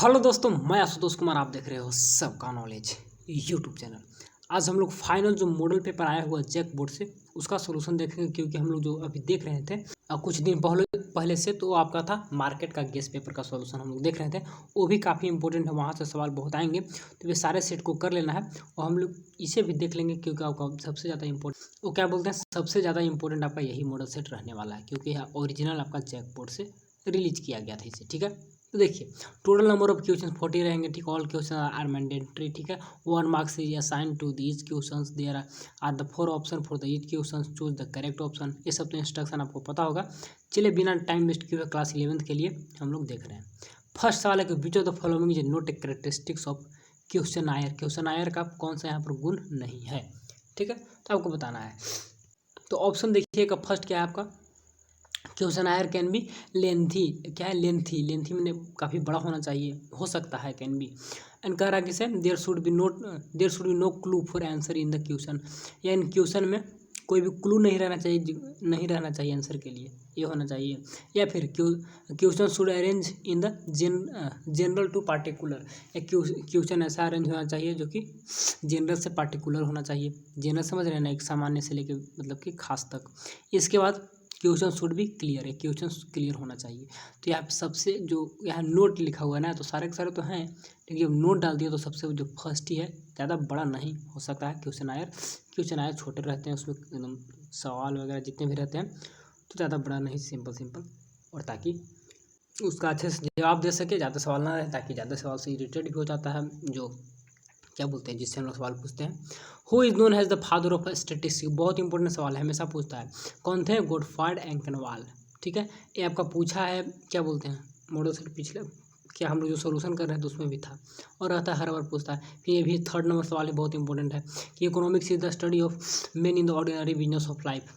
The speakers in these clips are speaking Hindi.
हेलो दोस्तों, मैं आशुतोष कुमार। आप देख रहे हो सबका नॉलेज यूट्यूब चैनल। आज हम लोग फाइनल जो मॉडल पेपर आया हुआ जैक बोर्ड से उसका सॉल्यूशन देखेंगे, क्योंकि हम लोग जो अभी देख रहे थे कुछ दिन पहले से तो आपका था मार्केट का गेस पेपर का सॉल्यूशन हम लोग देख रहे थे। वो भी काफ़ी इंपॉर्टेंट है, वहाँ से सवाल बहुत आएंगे, तो ये सारे सेट को कर लेना है। और हम लोग इसे भी देख लेंगे क्योंकि आपका सबसे ज़्यादा इंपॉर्टेंट वो क्या बोलते हैं, सबसे ज़्यादा इंपॉर्टेंट आपका यही मॉडल सेट रहने वाला है, क्योंकि यह ओरिजिनल आपका जैक बोर्ड से रिलीज किया गया था इसे। ठीक है, तो देखिए टोटल नंबर ऑफ क्वेश्चन 40 रहेंगे। ठीक, ऑल क्वेश्चन आर मैंडेटरी। ठीक है, 1 marks is assign to these questions, there are the 4 option for the each question, choose the correct option. ये सब तो इंस्ट्रक्शन आपको पता होगा। चलिए बिना टाइम वेस्ट किए क्लास 11th के लिए हम लोग देख रहे हैं। फर्स्ट सवाल है कि which of the following is not a characteristics of questionnaire. Questionnaire का कौन सा यहाँ पर गुण नहीं है। ठीक है, तो आपको बताना है। तो ऑप्शन देखिएगा, फर्स्ट क्या है आपका, question are can be lengthy. क्या है, लेंथी। लेंथी में काफ़ी बड़ा होना चाहिए, हो सकता है कैन बी। एंड कह रहा है किसे, there should be no clue for answer in the question. या इन क्वेश्चन में कोई भी क्लू नहीं रहना चाहिए आंसर के लिए, ये होना चाहिए। या फिर question should arrange in the general to particular. या क्वेश्चन ऐसा अरेंज होना चाहिए जो कि जनरल से पार्टिकुलर होना चाहिए। जनरल समझ रहे हैं ना, एक सामान्य से लेकर मतलब कि खास तक। इसके बाद क्वेश्चन शुड बी क्लियर है, क्वेश्चन क्लियर होना चाहिए। तो यहाँ सबसे जो यहाँ नोट लिखा हुआ है ना, तो सारे के सारे तो हैं, लेकिन जब नोट डाल दिया तो सबसे जो फर्स्ट ही है, ज़्यादा बड़ा नहीं हो सकता है क्वेश्चन आयर छोटे रहते हैं, उसमें एकदम सवाल वगैरह जितने भी रहते हैं तो ज़्यादा बड़ा नहीं, सिंपल। और ताकि उसका अच्छे से जवाब दे सके, ज़्यादा सवाल ना रहे, ताकि ज़्यादा सवाल से इरिटेट भी हो जाता है जो क्या बोलते हैं, जिससे हम लोग सवाल पूछते हैं। Who is known has the father of statistics. बहुत इंपॉर्टेंट सवाल है, हमेशा पूछता है। कौन थे, गॉटफ्राइड एंकेनवाल। ठीक है, ये आपका पूछा है, क्या बोलते हैं मॉडल सेट पिछले क्या हम लोग जो सोल्यूशन कर रहे हैं तो उसमें भी था और रहता है, हर बार पूछता है। फिर ये भी 3rd नंबर सवाल है, बहुत इंपॉर्टेंट है कि economics is the study of main in the ordinary business of life.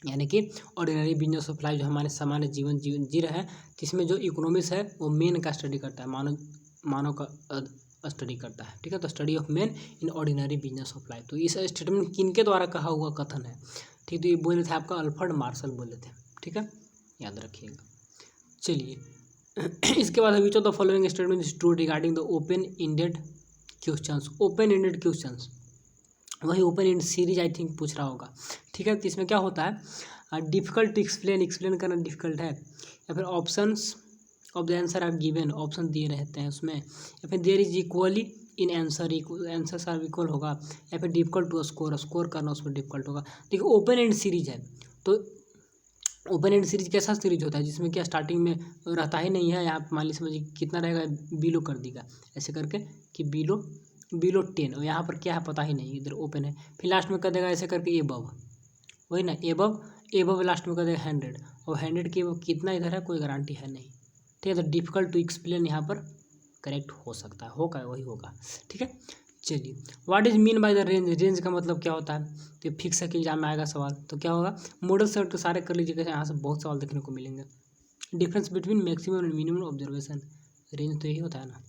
यानी कि ऑर्डिनरी बिजनेस ऑफ लाइफ जो हमारे सामान्य जीवन जी रहे हैं, जिसमें जो इकोनॉमिक्स है वो मेन का स्टडी करता है, मानव का स्टडी करता है। ठीक है, तो study of main in ordinary business of life. तो इस स्टेटमेंट किनके द्वारा कहा हुआ कथन है। ठीक, तो ये बोले थे आपका अल्फ्रेड मार्शल बोले थे। ठीक है, याद रखिएगा। चलिए इसके बाद which of the following statement is true regarding the open ended questions. Open ended questions, वही open end series I think पूछ रहा होगा। ठीक है, तो इसमें क्या होता है, डिफिकल्ट टू एक्सप्लेन करना डिफिकल्ट है। या फिर options of the answer are given, option दिए रहते हैं उसमें। या फिर there is equally in answer, answer are equal होगा। या फिर डिफिकल्ट टू स्कोर करना उसमें डिफिकल्ट होगा। देखिए ओपन एंड सीरीज है, तो ओपन एंड सीरीज कैसा सीरीज होता है, जिसमें क्या स्टार्टिंग में रहता ही नहीं है। यहाँ मान लीजिए समझिए कितना रहेगा, बिलो कर देगा ऐसे करके कि बिलो 10, और यहाँ पर क्या है पता ही नहीं, इधर ओपन है। फिर लास्ट में कर देगा ऐसे करके एबव, वही ना, एबव लास्ट में कर देगा 100, और 100 के कितना इधर है कोई गारंटी है नहीं। ठीक है, तो डिफिकल्ट टू एक्सप्लेन यहाँ पर करेक्ट हो सकता है, होगा वही होगा। ठीक है, चलिए what is mean by the range. Range का मतलब क्या होता है, तो फिक्स है कि एग्जाम में आएगा सवाल, तो क्या होगा, मॉडल सेट तो सारे कर लीजिएगा, यहाँ से बहुत सवाल देखने को मिलेंगे। Difference between maximum and minimum observation, range तो यही होता है ना।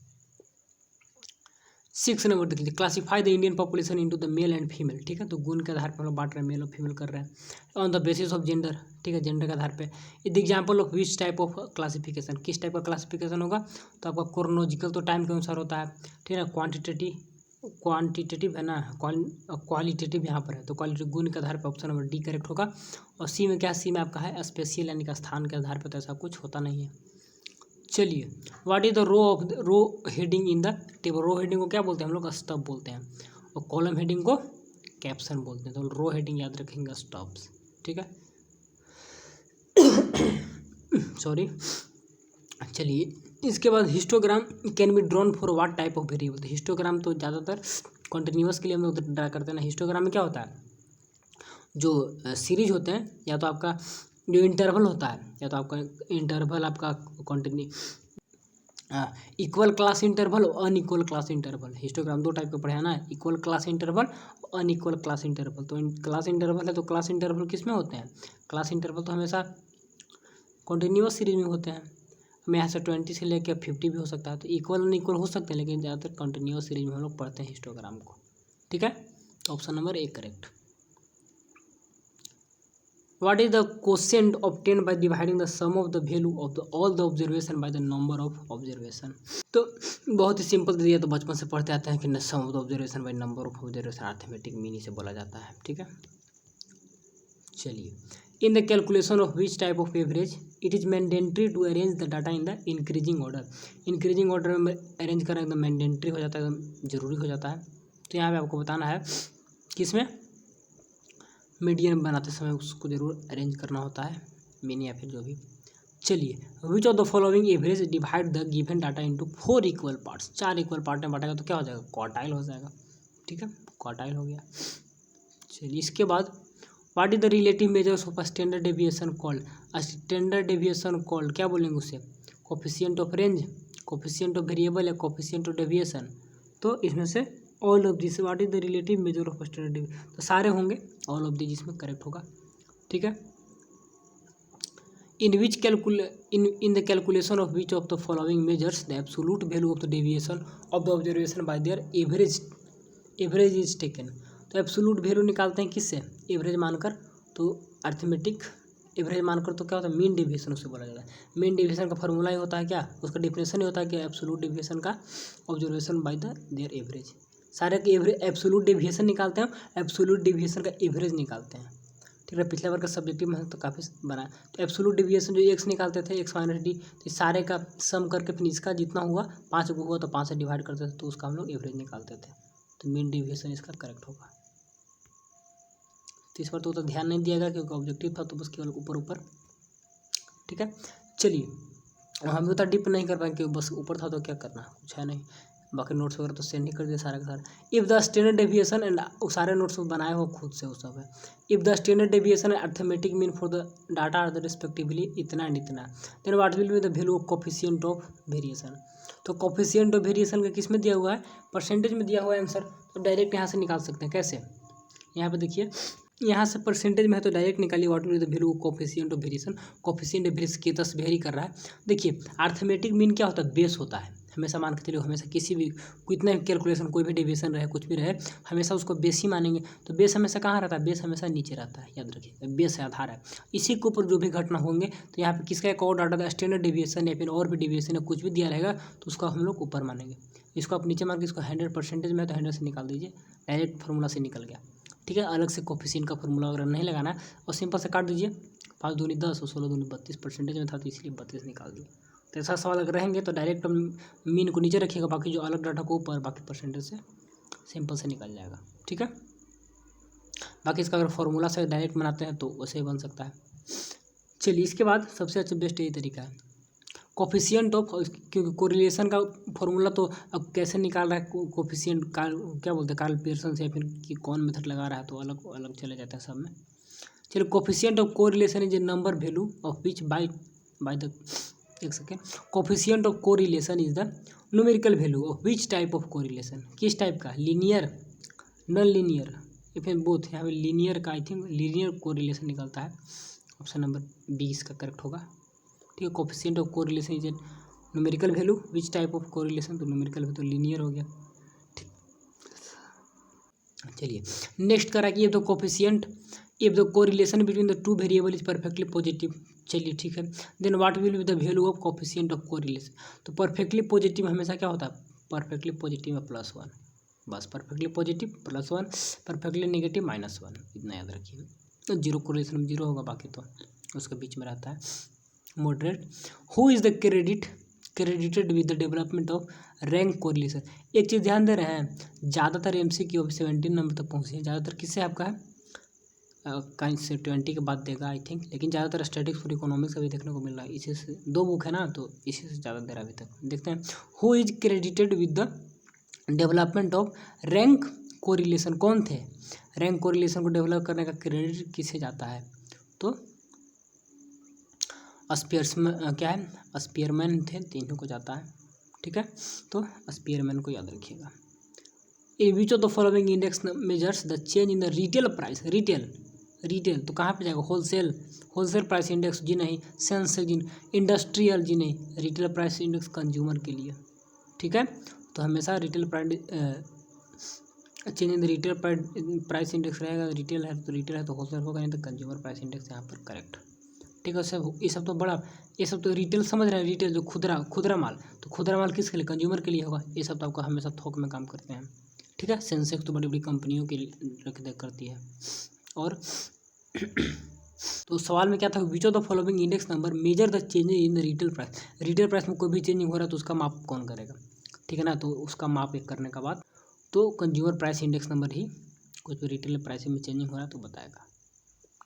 6 नंबर देख लीजिए, classify the Indian population into the male and female. ठीक है, तो गुण के आधार पर हम लोग बांट रहे हैं, मेल और फीमेल कर रहे हैं, on the basis of gender. ठीक है, जेंडर के आधार पे। The example of which type of classification, किस टाइप का क्लासिफिकेशन होगा, तो आपका क्रोनोलॉजिकल तो टाइम के अनुसार होता है। ठीक है, क्वांटिटेटिव है ना, क्वालिटेटिव यहाँ पर है, तो क्वालिटी गुण के आधार पर ऑप्शन नंबर डी करेक्ट होगा। और सी में क्या, सी में आपका है स्पेशल, यानी कि स्थान के आधार पर, तो ऐसा कुछ होता नहीं है। चलिए what is the row heading in the table. Row heading को क्या बोलते हैं हम लोग, स्टब बोलते हैं, और कॉलम हेडिंग को कैप्शन बोलते हैं। तो रो हेडिंग याद रखेंगे, स्टब्स। ठीक है सॉरी। चलिए इसके बाद histogram can be drawn for what type of variable. तो हिस्टोग्राम तो ज़्यादातर कंटिन्यूअस के लिए हम लोग ड्रा करते हैं ना। हिस्टोग्राम में क्या होता है, जो सीरीज होते हैं, या तो आपका जो इंटरवल होता है, या तो आपका इंटरवल आपका कंटिन्यू इक्वल क्लास इंटरवल और unequal class interval. Histogram 2 type का पढ़े हैं ना, इक्वल क्लास इंटरवल और अनइक्वल क्लास इंटरवल। तो क्लास इंटरवल है, तो क्लास इंटरवल किस में होते हैं, क्लास इंटरवल तो हमेशा कंटिन्यूअस सीरीज में होते हैं। हमें यहाँ से 20 से लेकर 50 भी हो सकता है, तो इक्वल अनइक्वल हो सकते हैं, लेकिन ज़्यादातर कंटिन्यूअस सीरीज में हम लोग पढ़ते हैं हिस्टोग्राम को। ठीक है, तो option number 1 correct. What is the quotient obtain by dividing the sum of the value of the all the observation by the number of observation. तो बहुत ही सिंपल दिया, तो बचपन से पढ़ते आते हैं कि sum of the observation by number of observation arithmetic mean से बोला जाता है। ठीक है, चलिए, in the calculation of which type of average it is mandatory to arrange the data in the increasing order. Increasing order में अरेंज करना एकदम मैंडेटरी हो जाता है, एकदम जरूरी हो जाता है। तो यहाँ पे आपको बताना है कि इसमें मीडियन बनाते समय उसको जरूर अरेंज करना होता है, मीन या फिर जो भी। चलिए, विच of the following average divide the given data into 4 equal parts. 4 equal part में बांटेगा तो क्या हो जाएगा, क्वार्टाइल हो जाएगा। ठीक है, क्वार्टाइल हो गया। चलिए, इसके बाद what is the relative measures of standard deviation called. Standard deviation called क्या बोलेंगे उसे, coefficient of range, coefficient of variable या कोफिशिएंट ऑफ डेविएशन। तो इसमें से all of this what is the relative measure of standard deviation, तो सारे होंगे, ऑल ऑफ दिस जिसमें करेक्ट होगा। ठीक है, in which in the calculation of which of the following measures the absolute value of the deviation of the observation bye there average is taken. तो एब्सोल्यूट वैल्यू निकालते हैं किससे, एवरेज मानकर। तो अर्थमेटिक एवरेज मानकर तो क्या होता है, मीन डेविएशन उसे बोला जाता है। मीन डेविएशन का फॉर्मूला ही होता है क्या, उसका डिफिनेशन ही होता है कि एब्सोल्यूट डेविएशन का observation by the there average. सारे के एवरेज एब्सोल्यूट डेविएशन निकालते हैं, एब्सोल्यूट डेविएशन का एवरेज निकालते हैं। ठीक है, पिछले बार का सब्जेक्टिव में तो काफ़ी बना। तो एब्सोल्यूट डेविएशन जो एक्स निकालते थे, एक्स माइनस डी, तो सारे का सम करके फिर इसका जितना हुआ 5 को हुआ तो 5 से डिवाइड करते थे, तो उसका हम लोग एवरेज निकालते थे। तो मीन डेविएशन इसका करेक्ट होगा। तो इस पर तो ध्यान नहीं दिया गया क्योंकि ऑब्जेक्टिव था, तो बस केवल ऊपर ऊपर। ठीक है, चलिए, हम उतना डीप नहीं कर पाएंगे, बस ऊपर था तो क्या करना, कुछ है नहीं। बाकी नोट्स वगैरह तो सेंड ही कर दिए सारा का सारा। If the standard deviation and सारे नोट्स बनाए हो खुद से उस सब है। If the standard deviation and arithmetic mean for the data are the respectively इतना एंड इतना, then what will be the value of coefficient of variation. तो कोफिशिएंट ऑफ वेरिएशन का किस में दिया हुआ है, परसेंटेज में दिया हुआ है आंसर। तो डायरेक्ट यहाँ से निकाल सकते हैं, कैसे, यहाँ पे देखिए, यहाँ से परसेंटेज में है तो डायरेक्ट निकालिए what will be the value of coefficient of variation. Coefficient of variation के 10 वेरी कर रहा है। देखिए, अर्थमेटिक मीन क्या होता है, बेस होता है। हमेशा मान के चलिए, हमेशा किसी भी कितना भी कैलकुलेशन, कोई भी डेविएशन रहे, कुछ भी रहे, हमेशा उसको बेस ही मानेंगे। तो बेस हमेशा कहाँ रहता है, बेस हमेशा नीचे रहता है, याद रखिए, बेस है, आधार है। इसी के ऊपर जो भी घटना होंगे, तो यहाँ पे किसका एक और डाटा था, स्टैंडर्ड डेविएशन या फिर और भी डेविएशन या कुछ भी दिया रहेगा, तो उसको हम लोग ऊपर मानेंगे। इसको आप नीचे मान के इसको 100% में है तो 100 से निकाल दीजिए, डायरेक्ट फार्मूला से निकल गया। ठीक है, अलग से कोफिशिएंट का फॉर्मूला वगैरह नहीं लगाना है, और सिंपल से काट दीजिए। 5 दूनी 10 और 16 दूनी 32 परसेंटेज में था, तो इसलिए 32 निकाल दिए। तो ऐसा सवाल अगर रहेंगे तो डायरेक्ट मीन को नीचे रखिएगा, बाकी जो अलग डाटा को ऊपर, बाकी परसेंटेज से सिंपल से निकल जाएगा। ठीक है, बाकी इसका अगर फॉर्मूला से डायरेक्ट बनाते हैं तो वैसे ही बन सकता है। चलिए, इसके बाद सबसे अच्छा बेस्ट यही तरीका है, कोफिशिएंट ऑफ, क्योंकि कोरिलेशन का फॉर्मूला तो अब कैसे निकाल रहा है कोफिशिएंट, क्या बोलते हैं, कार्ल पियर्सन से, या फिर कि कौन मेथड लगा रहा है, तो अलग अलग चले जाते हैं सब में। चलिए, coefficient of correlation is a number value of which by the, एक second, coefficient of correlation is the numerical value of which type of correlation, किस टाइप का, लीनियर, नॉन लीनियर, या फिर बोथ। यहाँ पे लीनियर का, आई थिंक लीनियर कोरिलेशन निकलता है। ऑप्शन नंबर 20 का करेक्ट होगा। ठीक है, coefficient of correlation is a numerical value, which type of correlation, तो न्यूमेरिकल वैल्यू तो लीनियर हो गया। ठीक, चलिए, नेक्स्ट करा कि the coefficient if the correlation between the two variable is perfectly positive. चलिए, ठीक है, then what will be the value of coefficient of correlation. तो परफेक्टली पॉजिटिव हमेशा क्या होता है, परफेक्टली पॉजिटिव में +1, बस, परफेक्टली पॉजिटिव +1, परफेक्टली नेगेटिव -1, इतना याद रखिए। तो जीरो कोरिलेशन में 0 होगा, बाकी तो उसके बीच में रहता है। Moderate, who is the credited with the development of rank correlation. एक चीज़ ध्यान दे रहे हैं, ज़्यादातर MCQ 17 नंबर तक पहुँचे हैं, ज़्यादातर किससे आपका है, कहीं से 20 के बाद देगा आई थिंक, लेकिन ज़्यादातर स्टैटिक्स और इकोनॉमिक्स अभी देखने को मिल रहा है। इसी से 2 बुक है ना, तो इसी से ज़्यादा दे रहा है अभी तक। देखते हैं, who is credited with the development of rank correlation, कौन थे, रैंक कोरिलेशन को डेवलप करने का क्रेडिट किसे जाता है, तो स्पियरमैन, क्या है, स्पियरमैन थे, तीनों को जाता है। ठीक है, तो स्पियरमैन को याद रखिएगा। In which of the following index measures the change in the retail price, retail तो कहाँ पे जाएगा, होलसेल प्राइस इंडेक्स जी नहीं, सेंसेक्स जी, इंडस्ट्रियल जी नहीं, रिटेल प्राइस इंडेक्स कंज्यूमर के लिए। ठीक है, तो हमेशा retail price change in the retail price index रहेगा, रिटेल है तो होलसेल होगा, नहीं तो कंज्यूमर प्राइस इंडेक्स यहाँ पर करेक्ट। ठीक है सब, ये सब तो बड़ा, ये सब तो रिटेल समझ रहे हैं, रिटेल जो खुदरा माल, तो खुदरा माल किसके लिए, कंज्यूमर के लिए होगा। ये सब तो आपका हमेशा थोक में काम करते हैं। ठीक है, सेंसेक्स तो बड़ी बड़ी कंपनियों के लिए करती है। और तो सवाल में क्या था, विच of the following index number measure the change in the retail price. Retail price में कोई भी चेंजिंग हो रहा है तो उसका माप कौन करेगा। ठीक है ना, तो उसका माप एक करने का बाद तो कंज्यूमर प्राइस इंडेक्स नंबर ही कुछ भी रिटेल प्राइस में चेंजिंग हो रहा है तो बताएगा।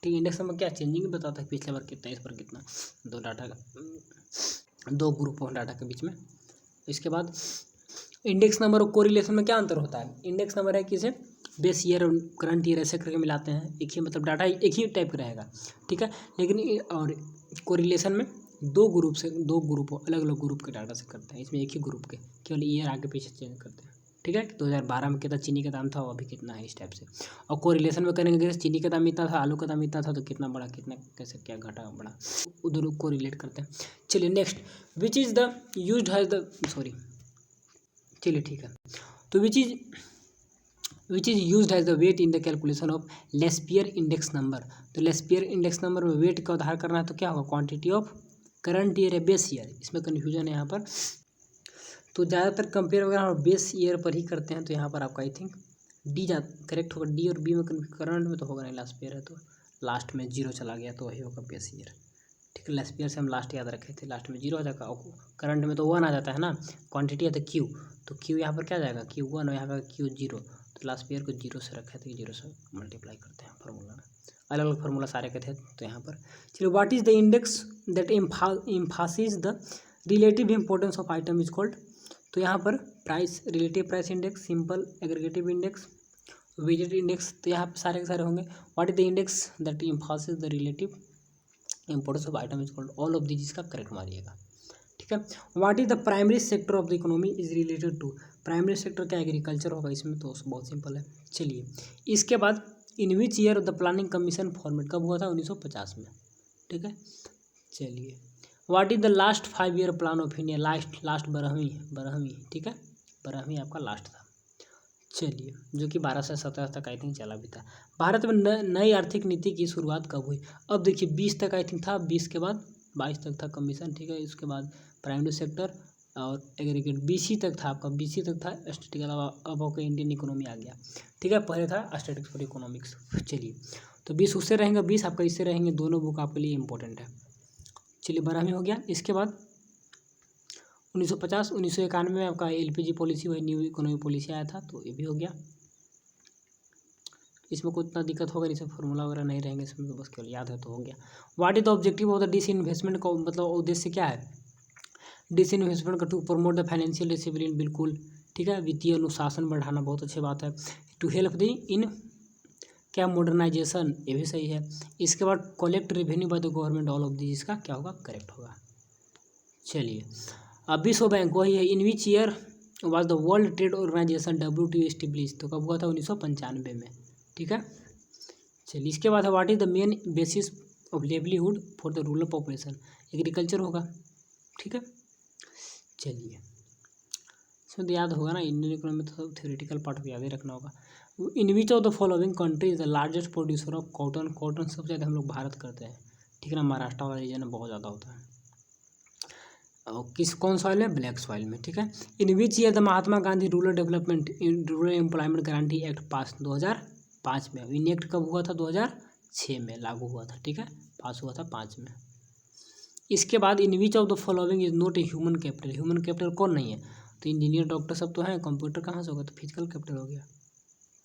ठीक है, इंडेक्स नंबर क्या चेंजिंग बताता है, पिछले बार कितना, इस बार कितना, दो डाटा का, दो ग्रुप ऑफ डाटा के बीच में। इसके बाद इंडेक्स नंबर और कोरिलेशन में क्या अंतर होता है। इंडेक्स नंबर है कि इसे बेस ईयर और करंट ईयर ऐसे करके मिलाते हैं, एक ही मतलब डाटा एक ही टाइप का रहेगा। ठीक है, लेकिन और कोरिलेशन में दो ग्रुप अलग अलग ग्रुप के डाटा से करते हैं, इसमें एक ही ग्रुप के केवल ईयर आगे पीछे चेंज करते हैं। ठीक है, 2012 में कितना चीनी का दाम था और अभी कितना है, इस टाइप से। और कोरिलेशन में करेंगे, जैसे चीनी का दाम इतना था, आलू का दाम इतना था, तो कितना बढ़ा, कितना कैसे क्या घटा बढ़ा, उधर को रिलेट करते हैं। चलिए next, which is the used has the sorry, चलिए ठीक है, तो which is used as the weight in the calculation of Laspeyres index number. तो लेस्पियर इंडेक्स नंबर में वेट का उधार करना है तो क्या होगा, क्वांटिटी ऑफ करंट ईयर या बेस ईयर, इसमें कन्फ्यूजन है यहाँ पर। तो ज़्यादातर कंपेयर वगैरह हम बेस ईयर पर ही करते हैं, तो यहाँ पर आपका आई थिंक डी करेक्ट होगा। डी और बी में करंट में तो होगा नहीं, लास्ट ईयर है तो लास्ट में जीरो चला गया तो वही होगा बेस ईयर। ठीक है, लास्ट ईयर से हम लास्ट याद रखे थे, लास्ट में जीरो आ जाएगा, करंट में तो 1 आ जाता है ना, क्वांटिटी है तो क्यू, तो क्यू यहाँ पर क्या जाएगा, Q1 और यहाँ पर Q0, तो लास्ट ईयर को जीरो से रखे थे, जीरो से मल्टीप्लाई करते हैं फार्मूला में, अलग अलग फार्मूला सारे के थे। तो यहाँ पर चलिए, what is the index that emphasis the relative importance of item is called. तो यहाँ पर price, relative price index, simple aggregative index, weighted index, तो यहाँ पर सारे के सारे होंगे। What is the index that emphasis the relative importance of item is called, all of this, इसका करेक्ट मारिएगा। ठीक है, what is the primary sector of the economy is related to. Primary sector क्या, एग्रीकल्चर होगा, इसमें तो बहुत सिंपल है। चलिए, इसके बाद in which year the planning commission format कब हुआ था, 1950 में। ठीक है, चलिए, what is the last 5 year plan of India, last 12वीं, ठीक है, 12वीं आपका लास्ट था। चलिए, जो कि 12 से 17 तक आई थिंक चला भी था। भारत में नई आर्थिक नीति की शुरुआत कब हुई। अब देखिए 20 तक आई थिंक था, 20 के बाद 22 तक था कमीशन। ठीक है, इसके बाद प्राइमरी सेक्टर और एग्रीगेट, BC तक था आपका, BC तक था स्टैटिस्टिकल, अब आपका इंडियन इकोनॉमी आ गया। ठीक है, पहले था स्टैटिस्टिक्स फॉर इकोनॉमिक्स। चलिए, तो 20 उससे रहेंगे, 20 आपका इससे रहेंगे, दोनों बुक आपके लिए इंपॉर्टेंट है। चलिए, 12वीं हो गया। इसके बाद 1950, 1991 में आपका LPG पॉलिसी, वही न्यू इकोनॉमी पॉलिसी आया था, तो ये भी हो गया। इसमें कोई इतना दिक्कत होगा नहीं, इसमें फॉर्मूला वगैरह नहीं रहेंगे, इसमें तो बस केवल याद है तो हो गया। What is the objective of the disinvestment का मतलब उद्देश्य क्या है, डिसइन्वेस्टमेंट का, to promote the financial discipline, बिल्कुल ठीक है, वित्तीय अनुशासन बढ़ाना, बहुत अच्छी बात है। टू हेल्प द इन क्या, मॉडर्नाइजेशन, ये भी सही है। इसके बाद collect revenue by the government, all of this, इसका क्या होगा, करेक्ट होगा। चलिए, अब विश्व बैंक वही है। In which year was the world trade organisation WTO establish, तो कब हुआ था, 1995 में। ठीक है, चलिए, इसके बाद है what is the main basis of livelihood for the rural population, agriculture होगा। ठीक है, चलिए, इसमें तो याद होगा ना, इंडियन इकोनॉमी में तो थ्योरेटिकल पार्ट भी याद ही रखना होगा। In which of the following country is the largest producer of cotton, cotton सबसे ज़्यादा हम लोग भारत करते हैं। ठीक है ना, महाराष्ट्र वाला रीजन में बहुत ज़्यादा होता है। कौन सॉइल में, ब्लैक सॉइल में। ठीक है, in which year the Mahatma Gandhi rural employment guarantee act pass, 2005 में। इनेक्ट कब हुआ था, 2006 में लागू हुआ था। ठीक है, पास हुआ था 5 में। इसके बाद in which of the following is not a human capital, human capital कौन नहीं है, तो इंजीनियर डॉक्टर सब तो हैं, कंप्यूटर कहाँ से होगा, तो फिजिकल कैपिटल हो गया।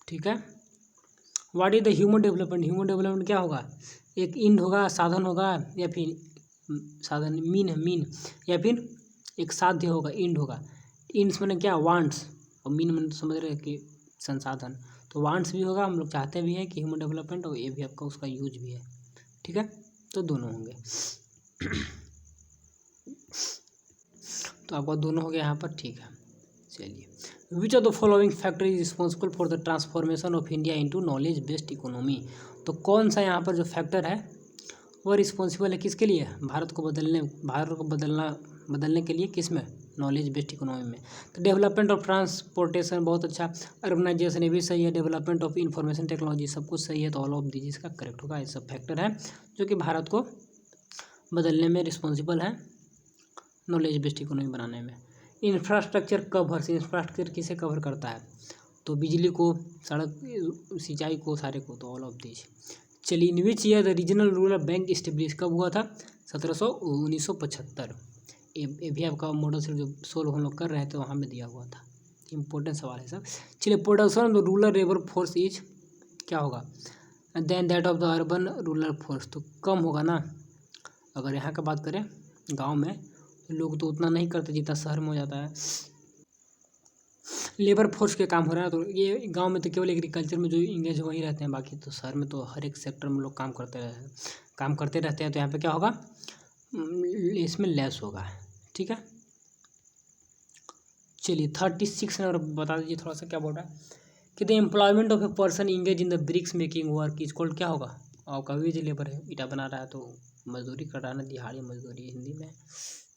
ठीक है, what is the human development, human development क्या होगा, एक इंड होगा, साधन होगा, या फिर साधन मीन, या फिर एक साध्य होगा, इंड होगा। इंड्स मैंने क्या, वांट्स, और मीन मैंने तो समझ रहे हैं कि संसाधन, तो वांट्स भी होगा, हम लोग चाहते भी हैं कि ह्यूमन डेवलपमेंट, और ये भी आपका उसका यूज भी है। ठीक है, तो दोनों होंगे। तो आपका दोनों हो गया यहाँ पर। ठीक है, चलिए, विच of the following factor is responsible for the transformation of India into knowledge based economy, तो कौन सा यहाँ पर जो फैक्टर है वो रिस्पॉन्सिबल है किसके लिए, भारत को बदलने के लिए, किस में, नॉलेज बेस्ड इकोनॉमी में। तो डेवलपमेंट ऑफ ट्रांसपोर्टेशन बहुत अच्छा, अर्बनाइजेशन ये भी सही है, डेवलपमेंट ऑफ इंफॉर्मेशन टेक्नोलॉजी सब कुछ सही है। तो ऑल ऑफ दिस इसका करेक्ट होगा। ये सब फैक्टर है जो कि भारत को बदलने में रिस्पॉन्सिबल है, नॉलेज बेस्ड इकोनॉमी बनाने में। इंफ्रास्ट्रक्चर कवर्स, इंफ्रास्ट्रक्चर किसे कवर करता है? तो बिजली को, सड़क, सिंचाई को, सारे को। तो ऑल ऑफ दिस। चलिए, in which year the regional rural bank establish कब हुआ था? 1975। ये भी आपका मॉडल से जो सोल्व हम लोग कर रहे थे वहाँ में दिया हुआ था। इंपॉर्टेंट सवाल है सब। चलिए, production of the rural labour force is क्या होगा? Than that of the urban rural force. तो कम होगा ना। अगर यहाँ का बात करें गांव में, लोग तो उतना नहीं करते जितना शहर में हो जाता है। लेबर फोर्स के काम हो रहा है, तो ये गांव में तो केवल एग्रीकल्चर में जो इंगेज वही रहते हैं, बाकी तो शहर में तो हर एक सेक्टर में लोग काम करते रहते हैं। तो यहाँ पे क्या होगा? इसमें लेस होगा। ठीक है, चलिए 36 नंबर बता दीजिए थोड़ा सा क्या बोल रहा है कि the employment of a person engage in the bricks making work is called, क्या होगा? आपका वेज लेबर है, ईटा बना रहा है तो मजदूरी कर रहा है ना, दिहाड़ी मजदूरी हिंदी में।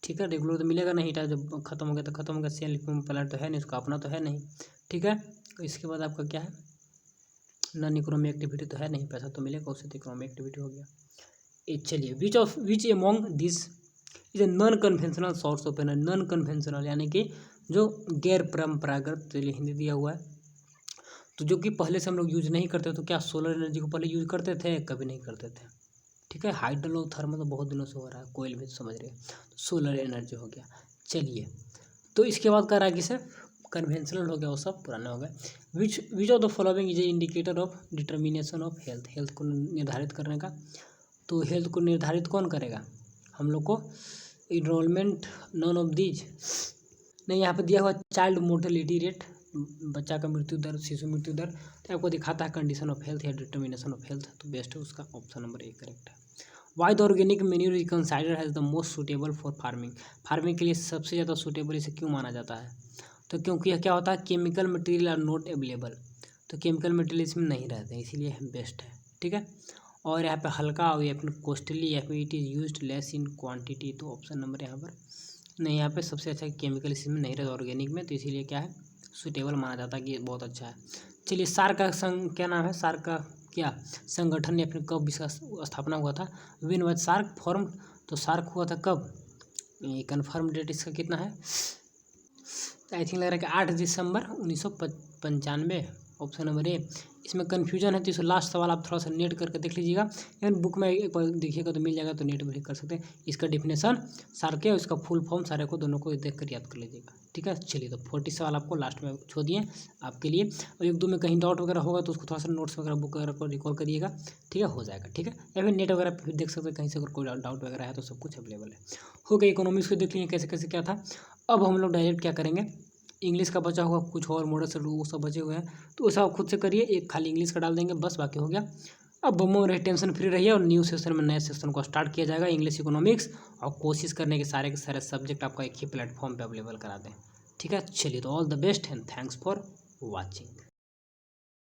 ठीक है, रेगुलर तो मिलेगा नहीं, ईटा जब खत्म हो गया तो खत्म हो गया, सेल्फ एम्प्लॉयड तो है नहीं, उसका अपना तो है नहीं। ठीक है, तो इसके बाद आपका क्या है? नॉन इकोनॉमिक एक्टिविटी तो है नहीं, पैसा तो मिलेगा उससे, तो इकोनॉमिक एक्टिविटी हो गया। चलिए, विच among this is a non conventional source of energy. Non conventional यानी कि जो गैर परंपरागत, चलिए हिंदी दिया हुआ है, तो जो कि पहले से हम लोग यूज नहीं करते। तो क्या सोलर एनर्जी को पहले यूज करते थे? कभी नहीं करते थे। ठीक है, हाइड्रो थर्मल तो बहुत दिनों से हो रहा है, कोयल भी समझ रहे हैं, तो सोलर एनर्जी हो गया। चलिए, तो इसके बाद कह रहा है कि सर कन्वेंशनल हो गया, वो सब पुराना हो गया। विच of the following is a indicator of determination of health. Health को निर्धारित करने का, तो हेल्थ को निर्धारित कौन करेगा? हम लोग को इनरोलमेंट, नॉन ऑफ दीज नहीं। यहाँ पे दिया हुआ चाइल्ड मोर्टेलिटी रेट, बच्चा का मृत्यु दर, शिशु मृत्यु दर, तो आपको दिखाता है कंडीशन ऑफ हेल्थ या डिटर्मिनेशन ऑफ हेल्थ। तो बेस्ट है उसका ऑप्शन नंबर ए करेक्ट है। Why the organic manure is consider has the most suitable for farming. Farming के लिए सबसे ज़्यादा सूटेबल इसे क्यों माना जाता है? तो क्योंकि यह क्या होता है? Chemical material are not available, तो केमिकल मटेरियल इसमें नहीं रहते हैं, इसीलिए बेस्ट है। ठीक है, और यहाँ पे हल्का हो या फिर कॉस्टली या फिर it is used less in quantity. तो ऑप्शन नंबर यहाँ पर नहीं, यहाँ पे सबसे अच्छा केमिकल इसमें नहीं रहता ऑर्गेनिक में, तो इसीलिए क्या है? सूटेबल माना जाता है कि ये बहुत अच्छा है। चलिए, सार्क का क्या नाम है? सार्क का क्या संगठन या फिर कब इसका स्थापना हुआ था? When was SAARC form. तो सार्क हुआ था कब? ये कन्फर्म डेट इसका कितना है? आई थिंक लग रहा है कि 8 दिसंबर 1995, ऑप्शन नंबर ए। इसमें कन्फ्यूजन है तो इस लास्ट सवाल आप थोड़ा सा नेट करके देख लीजिएगा, या बुक में एक बार देखिएगा तो मिल जाएगा, तो नेट में भी कर सकते हैं। इसका डेफिनेशन सार्क है, इसका फुल फॉर्म सारे को दोनों को देख कर याद कर लीजिएगा। ठीक है, चलिए, तो 40 सवाल आपको लास्ट में छोड़ दिए आपके लिए, और एक दो में कहीं डाउट वगैरह होगा तो उसको थोड़ा सा नोट्स वगैरह बुक वगैरह को रिकॉल करिएगा। ठीक है, हो जाएगा। ठीक है, या फिर नेट वगैरह फिर देख सकते हैं, कहीं से अगर कोई डाउट वगैरह है तो सब कुछ अवेलेबल है। हो गया, इकोनॉमिक्स को देख लीजिए कैसे कैसे क्या था। अब हम लोग डायरेक्ट क्या करेंगे? इंग्लिश का बचा हुआ कुछ और मॉडल से वो सब बचे हुए हैं, तो उसे आप खुद से करिए, एक खाली इंग्लिश का डाल देंगे बस, बाकी हो गया। अब बम्बो रहे, टेंशन फ्री रहिए, और न्यू सेशन में नए सेशन को स्टार्ट किया जाएगा इंग्लिश इकोनॉमिक्स, और कोशिश करने के सारे सब्जेक्ट आपका एक ही प्लेटफॉर्म पे अवेलेबल करा दें। ठीक है, चलिए, तो all the best and thanks for watching.